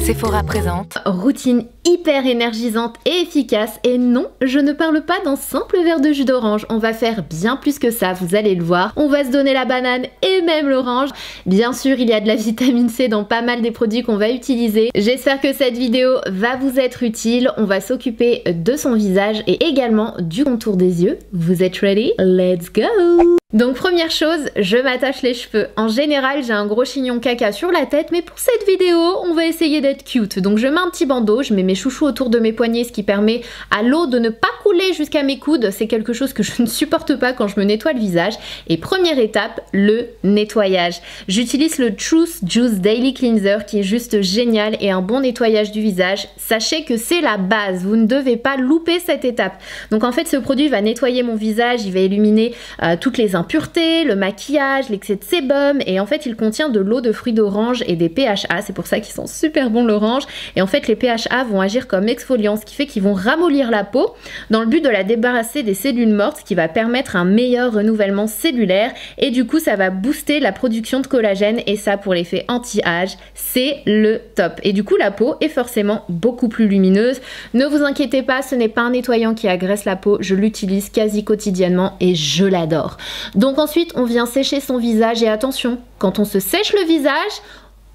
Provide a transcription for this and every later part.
Sephora présente routine hyper énergisante et efficace. Et non, je ne parle pas d'un simple verre de jus d'orange. On va faire bien plus que ça, vous allez le voir. On va se donner la banane et même l'orange. Bien sûr, il y a de la vitamine C dans pas mal des produits qu'on va utiliser. J'espère que cette vidéo va vous être utile. On va s'occuper de son visage et également du contour des yeux. Vous êtes ready? Let's go! Donc première chose, je m'attache les cheveux. En général, j'ai un gros chignon caca sur la tête, mais pour cette vidéo, on va essayer d'être cute. Donc je mets un petit bandeau, je mets mes chouchous autour de mes poignets, ce qui permet à l'eau de ne pas couler jusqu'à mes coudes. C'est quelque chose que je ne supporte pas quand je me nettoie le visage. Et première étape, le nettoyage. J'utilise le Truth Juice Daily Cleanser qui est juste génial et un bon nettoyage du visage. Sachez que c'est la base, vous ne devez pas louper cette étape. Donc en fait, ce produit va nettoyer mon visage, il va éliminer toutes les impuretés, le maquillage, l'excès de sébum, et en fait il contient de l'eau de fruits d'orange et des PHA, c'est pour ça qu'ils sont super bons l'orange. Et en fait les PHA vont agir comme exfoliants, ce qui fait qu'ils vont ramollir la peau dans le but de la débarrasser des cellules mortes, ce qui va permettre un meilleur renouvellement cellulaire, et du coup ça va booster la production de collagène, et ça pour l'effet anti-âge c'est le top. Et du coup la peau est forcément beaucoup plus lumineuse. Ne vous inquiétez pas, ce n'est pas un nettoyant qui agresse la peau, je l'utilise quasi quotidiennement et je l'adore. Donc ensuite on vient sécher son visage, et attention, quand on se sèche le visage,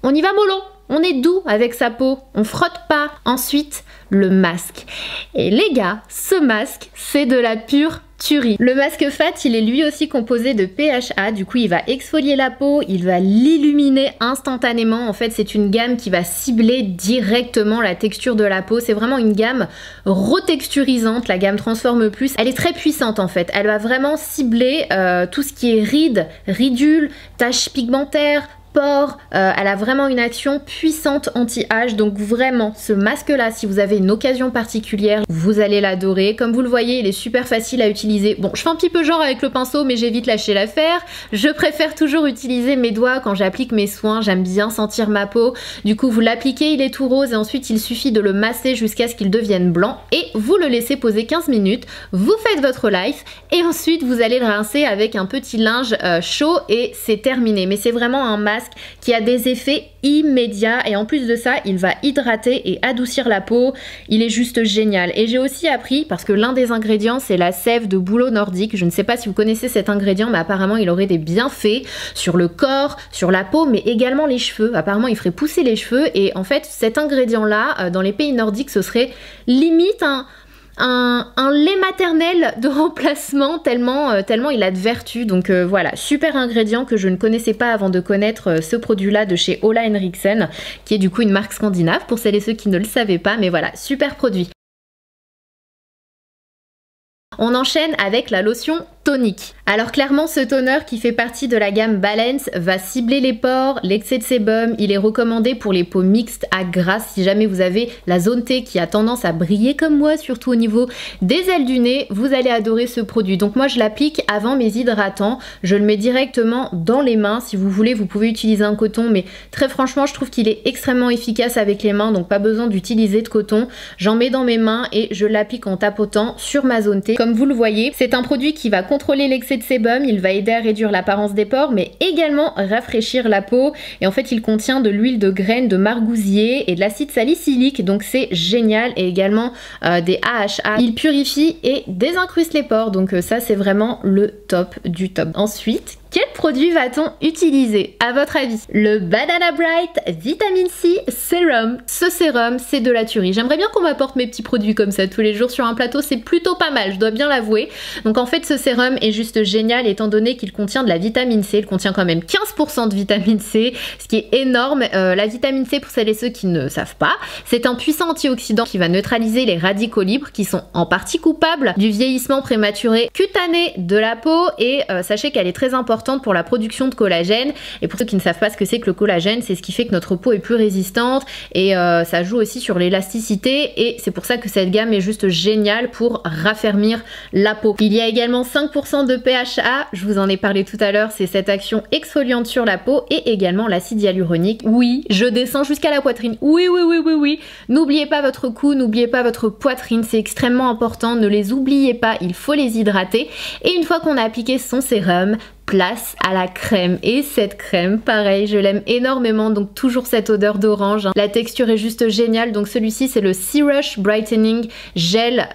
on y va mollo, on est doux avec sa peau, on frotte pas. Ensuite le masque, et les gars, ce masque c'est de la pure tuerie. Le masque fat, il est lui aussi composé de PHA, du coup il va exfolier la peau, il va l'illuminer instantanément. En fait c'est une gamme qui va cibler directement la texture de la peau, c'est vraiment une gamme retexturisante, la gamme Transforme Plus. Elle est très puissante en fait, elle va vraiment cibler tout ce qui est rides, ridules, taches pigmentaires, pores. Elle a vraiment une action puissante anti-âge, donc vraiment ce masque là, si vous avez une occasion particulière, vous allez l'adorer. Comme vous le voyez, il est super facile à utiliser. Bon, je fais un petit peu genre avec le pinceau, mais j'ai vite lâché l'affaire. Je préfère toujours utiliser mes doigts quand j'applique mes soins, j'aime bien sentir ma peau. Du coup vous l'appliquez, il est tout rose, et ensuite il suffit de le masser jusqu'à ce qu'il devienne blanc, et vous le laissez poser 15 minutes, vous faites votre life, et ensuite vous allez le rincer avec un petit linge chaud, et c'est terminé. Mais c'est vraiment un masque qui a des effets immédiats, et en plus de ça il va hydrater et adoucir la peau. Il est juste génial. Et j'ai aussi appris, parce que l'un des ingrédients c'est la sève de bouleau nordique, je ne sais pas si vous connaissez cet ingrédient, mais apparemment il aurait des bienfaits sur le corps, sur la peau, mais également les cheveux. Apparemment il ferait pousser les cheveux, et en fait cet ingrédient là dans les pays nordiques ce serait limite un lait maternel de remplacement, tellement il a de vertus. Donc voilà, super ingrédient que je ne connaissais pas avant de connaître ce produit là de chez Ola Henriksen, qui est du coup une marque scandinave pour celles et ceux qui ne le savaient pas, mais voilà, super produit. On enchaîne avec la lotion tonique. Alors clairement ce toner qui fait partie de la gamme Balance va cibler les pores, l'excès de sébum. Il est recommandé pour les peaux mixtes à grasses, si jamais vous avez la zone T qui a tendance à briller comme moi, surtout au niveau des ailes du nez, vous allez adorer ce produit. Donc moi je l'applique avant mes hydratants, je le mets directement dans les mains. Si vous voulez vous pouvez utiliser un coton, mais très franchement je trouve qu'il est extrêmement efficace avec les mains, donc pas besoin d'utiliser de coton. J'en mets dans mes mains et je l'applique en tapotant sur ma zone T. Comme vous le voyez, c'est un produit qui va contrôler l'excès de sébum, il va aider à réduire l'apparence des pores, mais également rafraîchir la peau. Et en fait il contient de l'huile de graines de margousier et de l'acide salicylique, donc c'est génial, et également des AHA. Il purifie et désincruste les pores, donc ça c'est vraiment le top du top. Ensuite, quel produit va-t-on utiliser à votre avis? Le Banana Bright Vitamin C Serum. Ce sérum, c'est de la tuerie. J'aimerais bien qu'on m'apporte mes petits produits comme ça tous les jours sur un plateau, c'est plutôt pas mal, je dois bien l'avouer. Donc en fait ce sérum est juste génial étant donné qu'il contient de la vitamine C. Il contient quand même 15% de vitamine C, ce qui est énorme. La vitamine C, pour celles et ceux qui ne savent pas, c'est un puissant antioxydant qui va neutraliser les radicaux libres qui sont en partie coupables du vieillissement prématuré cutané de la peau. Et sachez qu'elle est très importante pour la production de collagène. Et pour ceux qui ne savent pas ce que c'est que le collagène, c'est ce qui fait que notre peau est plus résistante, et ça joue aussi sur l'élasticité, et c'est pour ça que cette gamme est juste géniale pour raffermir la peau. Il y a également 5% de PHA, je vous en ai parlé tout à l'heure, c'est cette action exfoliante sur la peau, et également l'acide hyaluronique. Oui, je descends jusqu'à la poitrine. Oui. N'oubliez pas votre cou, n'oubliez pas votre poitrine, c'est extrêmement important, ne les oubliez pas, il faut les hydrater. Et une fois qu'on a appliqué son sérum, place à la crème. Et cette crème, pareil, je l'aime énormément, donc toujours cette odeur d'orange. La texture est juste géniale. Donc celui-ci, c'est le C-Rush Brightening Gel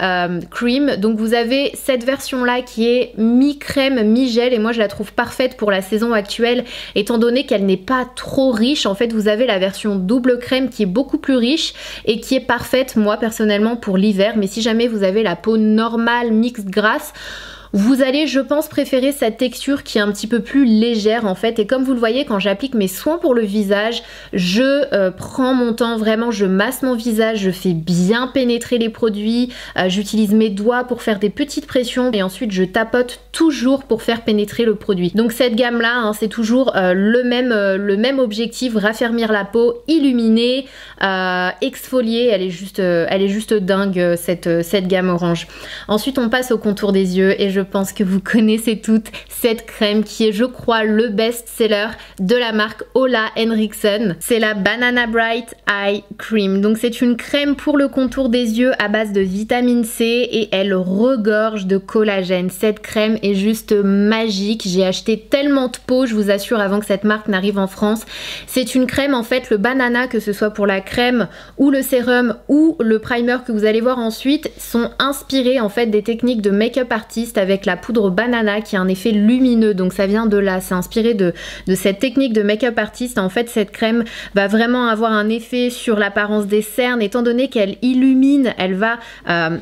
Cream. Donc vous avez cette version-là qui est mi-crème, mi-gel, et moi je la trouve parfaite pour la saison actuelle, étant donné qu'elle n'est pas trop riche. En fait, vous avez la version double crème qui est beaucoup plus riche et qui est parfaite, moi personnellement, pour l'hiver. Mais si jamais vous avez la peau normale, mixte, grasse, vous allez, je pense, préférer cette texture qui est un petit peu plus légère en fait. Et comme vous le voyez, quand j'applique mes soins pour le visage, je prends mon temps, vraiment, je masse mon visage, je fais bien pénétrer les produits, j'utilise mes doigts pour faire des petites pressions et ensuite je tapote toujours pour faire pénétrer le produit. Donc cette gamme là, hein, c'est toujours le même objectif, raffermir la peau, illuminer, exfolier. Elle est juste dingue cette gamme orange. Ensuite on passe au contour des yeux et je pense que vous connaissez toutes cette crème qui est, je crois, le best-seller de la marque Ole Henriksen. C'est la Banana Bright Eye Cream. Donc c'est une crème pour le contour des yeux à base de vitamine C et elle regorge de collagène. Cette crème est juste magique. J'ai acheté tellement de pots, je vous assure, avant que cette marque n'arrive en France. C'est une crème, en fait, le banana, que ce soit pour la crème ou le sérum ou le primer que vous allez voir ensuite, sont inspirés en fait des techniques de make-up artiste avec la poudre banana qui a un effet lumineux. Donc ça vient de là, c'est inspiré de cette technique de make-up artiste. En fait, cette crème va vraiment avoir un effet sur l'apparence des cernes, étant donné qu'elle illumine, elle va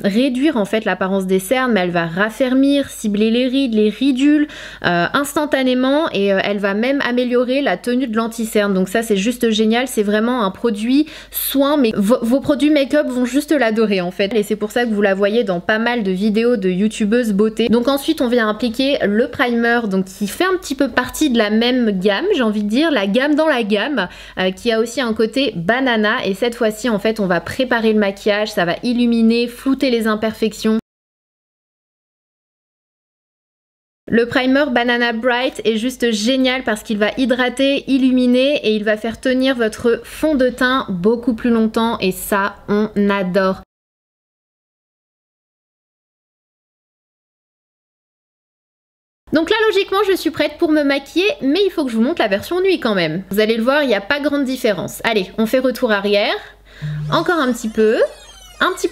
réduire en fait l'apparence des cernes, mais elle va raffermir, cibler les rides, les ridules instantanément, et elle va même améliorer la tenue de l'anti-cerne. Donc ça, c'est juste génial. C'est vraiment un produit soin, mais vos produits make-up vont juste l'adorer en fait, et c'est pour ça que vous la voyez dans pas mal de vidéos de youtubeuses beauté. Donc ensuite on vient appliquer le primer, donc qui fait un petit peu partie de la même gamme, j'ai envie de dire, la gamme dans la gamme, qui a aussi un côté banana, et cette fois-ci en fait on va préparer le maquillage, ça va illuminer, flouter les imperfections. Le primer Banana Bright est juste génial parce qu'il va hydrater, illuminer et il va faire tenir votre fond de teint beaucoup plus longtemps, et ça on adore. Donc là logiquement je suis prête pour me maquiller, mais il faut que je vous montre la version nuit quand même. Vous allez le voir, il n'y a pas grande différence. Allez, on fait retour arrière, encore un petit peu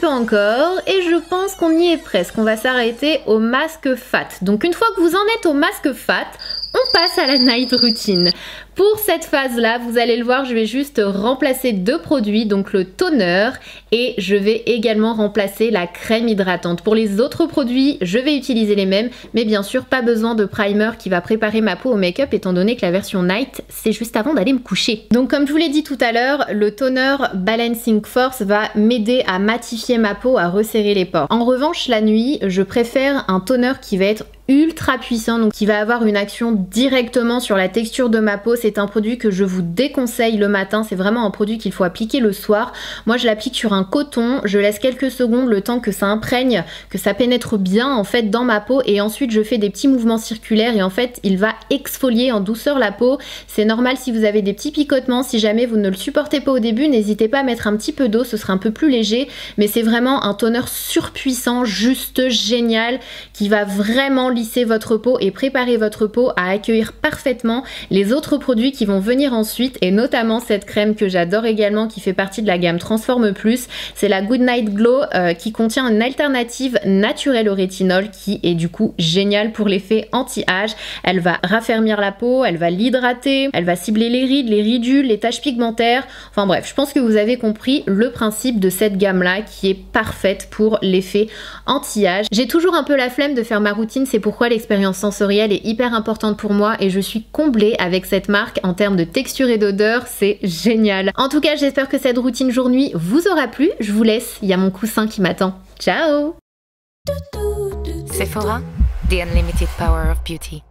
encore, et je pense qu'on y est presque. On va s'arrêter au masque fat. Donc une fois que vous en êtes au masque fat, on passe à la night routine. Pour cette phase là, vous allez le voir, je vais juste remplacer deux produits, donc le toner, et je vais également remplacer la crème hydratante. Pour les autres produits, je vais utiliser les mêmes, mais bien sûr pas besoin de primer qui va préparer ma peau au make-up, étant donné que la version night, c'est juste avant d'aller me coucher. Donc comme je vous l'ai dit tout à l'heure, le toner Balancing Force va m'aider à matifier ma peau, à resserrer les pores. En revanche, la nuit, je préfère un toner qui va être ultra puissant, donc qui va avoir une action directement sur la texture de ma peau. C'est un produit que je vous déconseille le matin, c'est vraiment un produit qu'il faut appliquer le soir. Moi je l'applique sur un coton, je laisse quelques secondes le temps que ça imprègne, que ça pénètre bien en fait dans ma peau, et ensuite je fais des petits mouvements circulaires et en fait il va exfolier en douceur la peau. C'est normal si vous avez des petits picotements, si jamais vous ne le supportez pas au début, n'hésitez pas à mettre un petit peu d'eau, ce sera un peu plus léger, mais c'est vraiment un toner surpuissant, juste génial, qui va vraiment lisser votre peau et préparer votre peau à accueillir parfaitement les autres produits qui vont venir ensuite, et notamment cette crème que j'adore également, qui fait partie de la gamme Transforme Plus. C'est la Good Night Glow qui contient une alternative naturelle au rétinol qui est du coup géniale pour l'effet anti-âge. Elle va raffermir la peau, elle va l'hydrater, elle va cibler les rides, les ridules, les taches pigmentaires. Enfin bref, je pense que vous avez compris le principe de cette gamme là qui est parfaite pour l'effet anti-âge. J'ai toujours un peu la flemme de faire ma routine, c'est pourquoi l'expérience sensorielle est hyper importante pour moi, et je suis comblée avec cette marque en termes de texture et d'odeur, c'est génial. En tout cas, j'espère que cette routine jour-nuit vous aura plu. Je vous laisse, il y a mon coussin qui m'attend. Ciao! Sephora, the unlimited power of beauty.